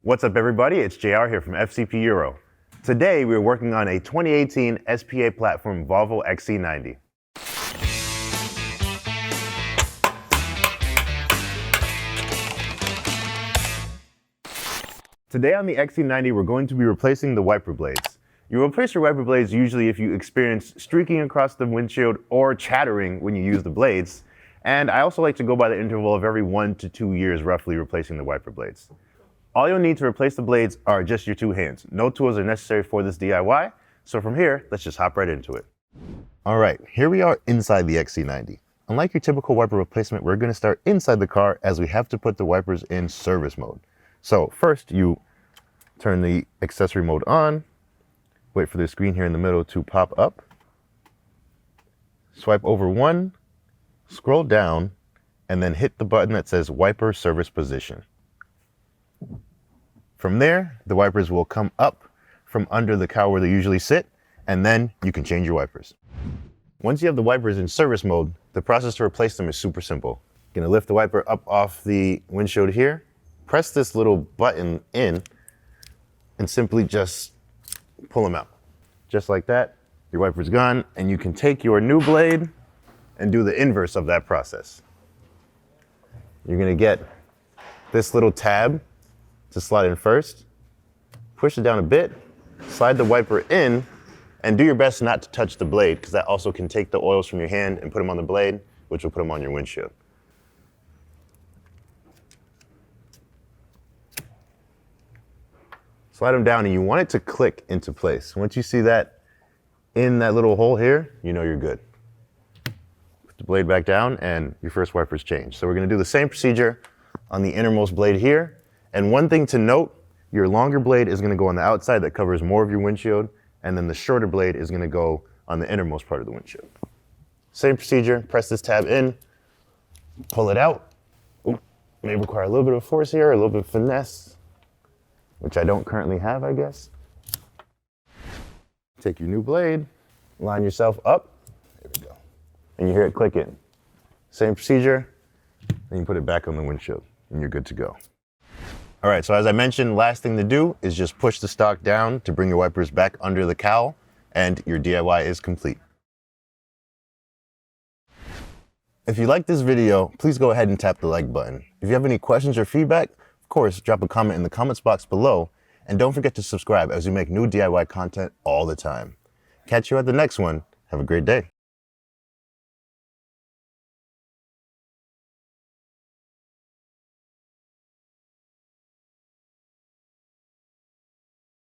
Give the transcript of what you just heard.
What's up everybody, it's JR here from FCP Euro. Today we're working on a 2018 SPA platform Volvo XC90. Today on the XC90 we're going to be replacing the wiper blades. You replace your wiper blades usually if you experience streaking across the windshield or chattering when you use the blades. And I also like to go by the interval of every 1 to 2 years roughly replacing the wiper blades. All you'll need to replace the blades are just your two hands. No tools are necessary for this DIY. So from here, let's just hop right into it. All right, here we are inside the XC90. Unlike your typical wiper replacement, we're gonna start inside the car as we have to put the wipers in service mode. So first you turn the accessory mode on, wait for the screen here in the middle to pop up, swipe over one, scroll down, and then hit the button that says wiper service position. From there, the wipers will come up from under the cowl where they usually sit, and then you can change your wipers. Once you have the wipers in service mode, the process to replace them is super simple. You're gonna lift the wiper up off the windshield here, press this little button in, and simply just pull them out. Just like that, your wiper's gone, and you can take your new blade and do the inverse of that process. You're gonna get this little tab to slide in first, push it down a bit, slide the wiper in, and do your best not to touch the blade because that also can take the oils from your hand and put them on the blade, which will put them on your windshield. Slide them down and you want it to click into place. Once you see that in that little hole here, you know you're good. Put the blade back down and your first wiper's changed. So we're gonna do the same procedure on the innermost blade here. And one thing to note, your longer blade is gonna go on the outside that covers more of your windshield, and then the shorter blade is gonna go on the innermost part of the windshield. Same procedure, press this tab in, pull it out. Ooh, may require a little bit of force here, a little bit of finesse, which I don't currently have, I guess. Take your new blade, line yourself up, there we go. And you hear it click in. Same procedure, then you put it back on the windshield, and you're good to go. All right, so as I mentioned, last thing to do is just push the stock down to bring your wipers back under the cowl, and your DIY is complete. If you like this video, please go ahead and tap the like button. If you have any questions or feedback, of course, drop a comment in the comments box below, and don't forget to subscribe as we make new DIY content all the time. Catch you at the next one. Have a great day.